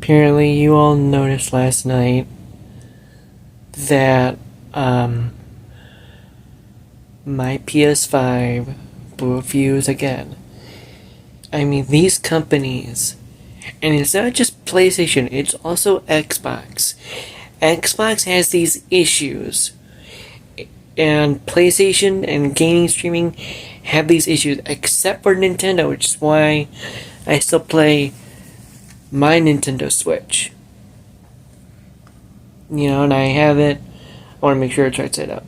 Apparently, you all noticed last night that my PS5 blew a fuse again. I mean, these companies, and it's not just PlayStation, it's also Xbox. Xbox has these issues, and PlayStation and gaming streaming have these issues, except for Nintendo, which is why I still play my Nintendo Switch. You know, and I have it. I want to make sure it's right side up.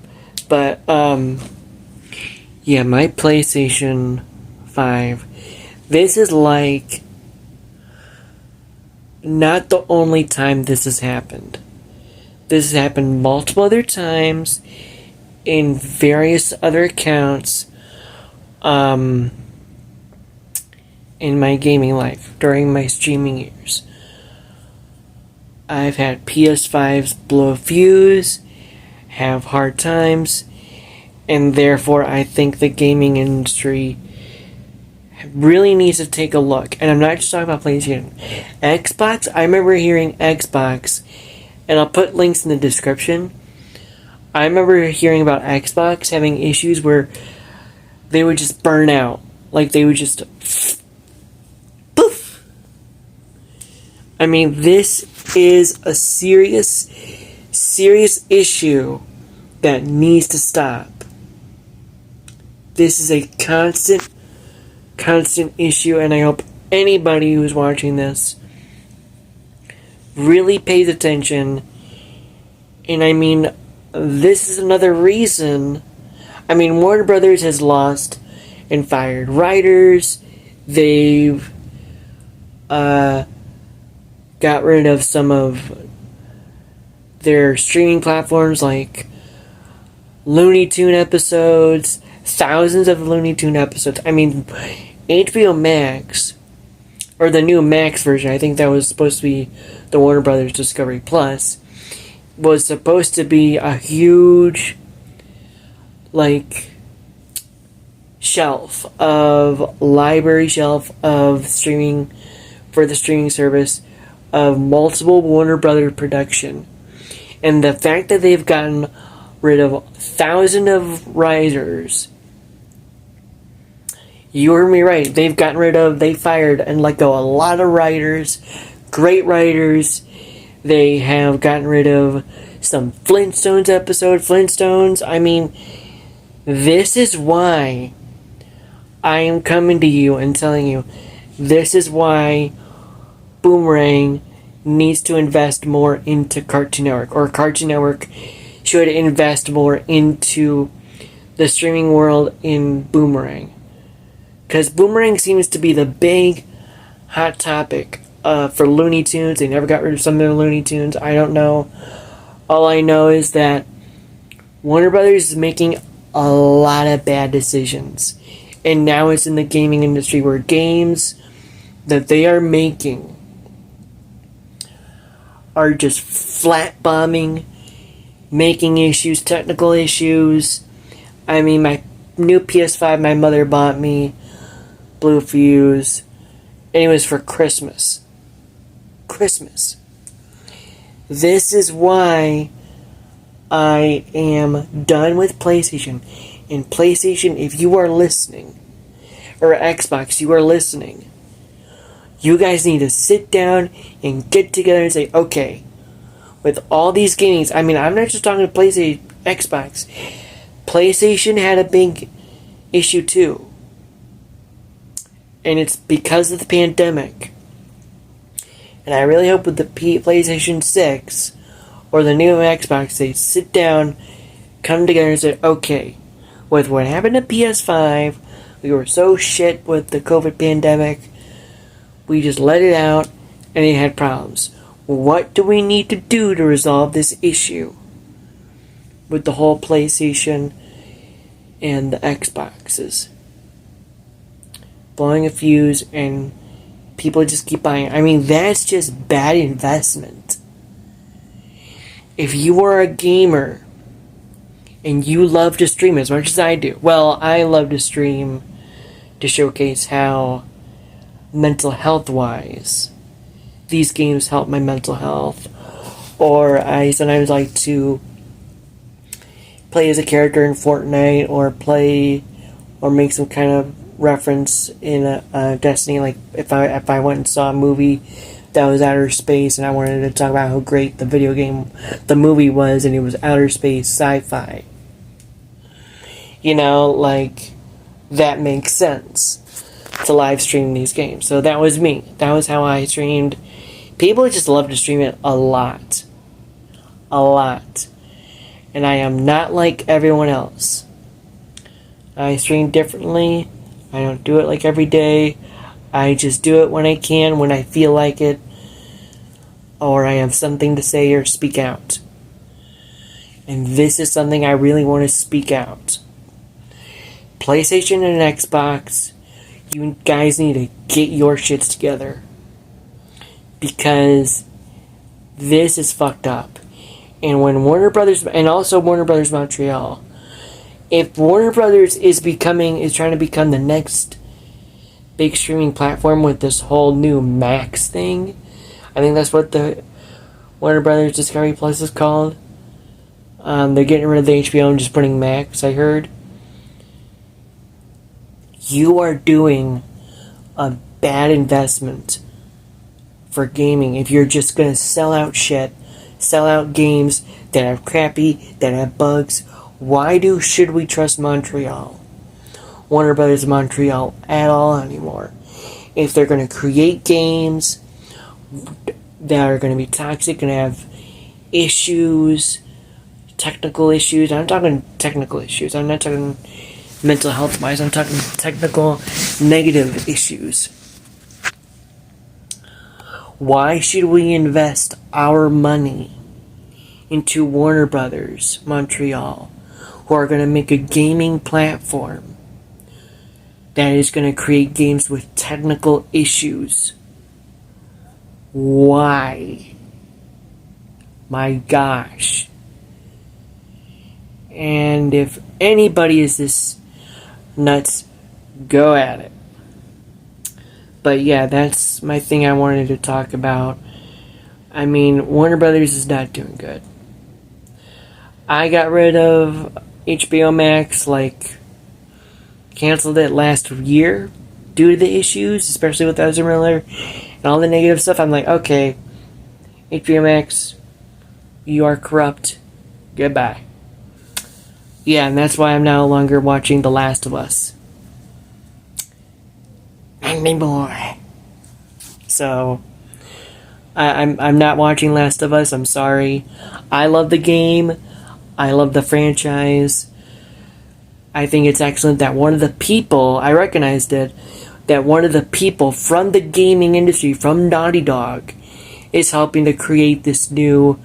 But, yeah, my PlayStation 5. This is like not the only time this has happened. This has happened multiple other times in various other accounts in my gaming life during my streaming years. I've had PS5s blow a fuse, have hard times, and therefore I think the gaming industry really needs to take a look. And I'm not just talking about PlayStation. Xbox, I remember hearing Xbox, and I'll put links in the description. I remember hearing about Xbox having issues where they would just burn out. Like they would just poof. I mean, this is a serious issue that needs to stop. This is a constant issue, and I hope anybody who's watching this really pays attention. And I mean, this is another reason. I mean, Warner Brothers has lost and fired writers. They've got rid of some of their streaming platforms, like Looney Tune episodes, thousands of Looney Tune episodes. I mean, HBO Max, or the new Max version, I think that was supposed to be the Warner Brothers Discovery Plus, was supposed to be a huge, like, library shelf of streaming, for the streaming service, of multiple Warner Brothers production. And the fact that they've gotten rid of thousands of writers, you heard me right, they fired and let go a lot of writers, great writers. They have gotten rid of some Flintstones episode, I mean, this is why I am coming to you and telling you, this is why Boomerang needs to invest more into Cartoon Network, or Cartoon Network should invest more into the streaming world in Boomerang. Because Boomerang seems to be the big hot topic for Looney Tunes. They never got rid of some of their Looney Tunes. I don't know. All I know is that Warner Brothers is making a lot of bad decisions. And now it's in the gaming industry where games that they are making are just flat bombing, making issues, technical issues. I mean, my new PS5 my mother bought me, blew a fuse, and it was for Christmas. This is why I am done with PlayStation. And PlayStation, if you are listening, or Xbox, you are listening, you guys need to sit down and get together and say, okay, with all these games, I mean, I'm not just talking to PlayStation, Xbox. PlayStation had a big issue too. And it's because of the pandemic. And I really hope with the PlayStation 6 or the new Xbox, they sit down, come together and say, okay, with what happened to PS5, we were so shit with the COVID pandemic, we just let it out and it had problems. What do we need to do to resolve this issue with the whole PlayStation and the Xboxes? Blowing a fuse and people just keep buying. I mean, that's just bad investment. If you are a gamer and you love to stream as much as I do, well, I love to stream to showcase how mental health wise these games help my mental health. Or I sometimes like to play as a character in Fortnite, or make some kind of reference in a Destiny. Like if I went and saw a movie that was outer space and I wanted to talk about how great the movie was, and it was outer space sci-fi. Like, that makes sense to live stream these games. So that was me. That was how I streamed. People just love to stream it a lot. A lot. And I am not like everyone else. I stream differently. I don't do it like every day. I just do it when I can, when I feel like it, or I have something to say or speak out. And this is something I really want to speak out. PlayStation and Xbox, you guys need to get your shits together. Because this is fucked up. And when Warner Brothers, and also Warner Brothers Montreal, if Warner Brothers is trying to become the next big streaming platform with this whole new Max thing, I think that's what the Warner Brothers Discovery Plus is called. They're getting rid of the HBO and just putting Max, I heard. You are doing a bad investment for gaming if you're just going to sell out shit, sell out games that are crappy, that have bugs. Why should we trust Montreal, Warner Brothers Montreal, at all anymore? If they're going to create games that are going to be toxic and have issues, technical issues. I'm talking technical issues. I'm not talking mental health wise. I'm talking technical negative issues. Why should we invest our money into Warner Brothers Montreal, who are going to make a gaming platform that is going to create games with technical issues? Why? My gosh. And if anybody is this nuts, go at it. But yeah, that's my thing I wanted to talk about. I mean, Warner Brothers is not doing good. I got rid of HBO Max, canceled it last year due to the issues, especially with Ezra Miller and all the negative stuff. I'm like, okay, HBO Max, you are corrupt. Goodbye. Yeah, and that's why I'm no longer watching The Last of Us anymore. So, I'm not watching Last of Us. I'm sorry. I love the game. I love the franchise. I think it's excellent that one of the people, I recognized it, that one of the people from the gaming industry, from Naughty Dog, is helping to create this new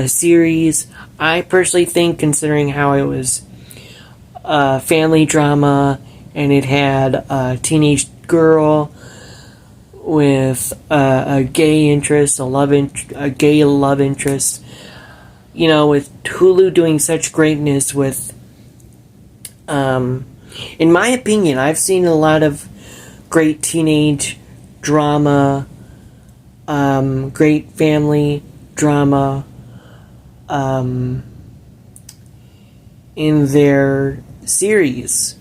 series. I personally think, considering how it was family drama, and it had a teenage girl with a gay interest, a gay love interest, with Hulu doing such greatness with, in my opinion, I've seen a lot of great teenage drama, great family drama, in their series.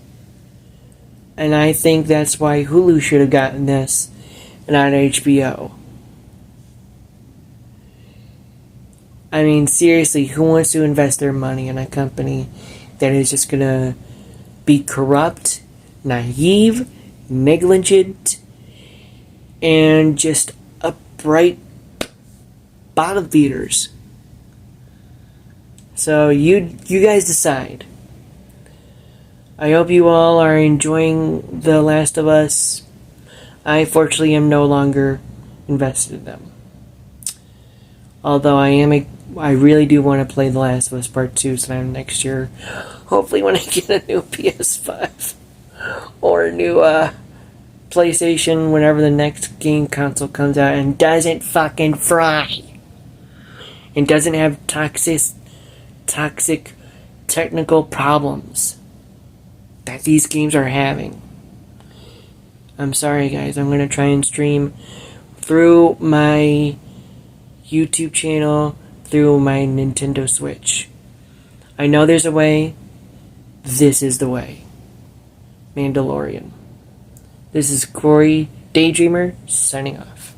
And I think that's why Hulu should have gotten this and not HBO. I mean, seriously, who wants to invest their money in a company that is just gonna be corrupt, naive, negligent, and just upright bottom feeders? So you guys decide. I hope you all are enjoying The Last of Us. I fortunately am no longer invested in them. Although I really do want to play The Last of Us Part 2 sometime next year. Hopefully when I get a new PS5 or a new PlayStation, whenever the next game console comes out and doesn't fucking fry. And doesn't have toxic technical problems that these games are having. I'm sorry guys, I'm going to try and stream through my YouTube channel, through my Nintendo Switch. I know there's a way. This is the way. Mandalorian. This is Corey Daydreamer signing off.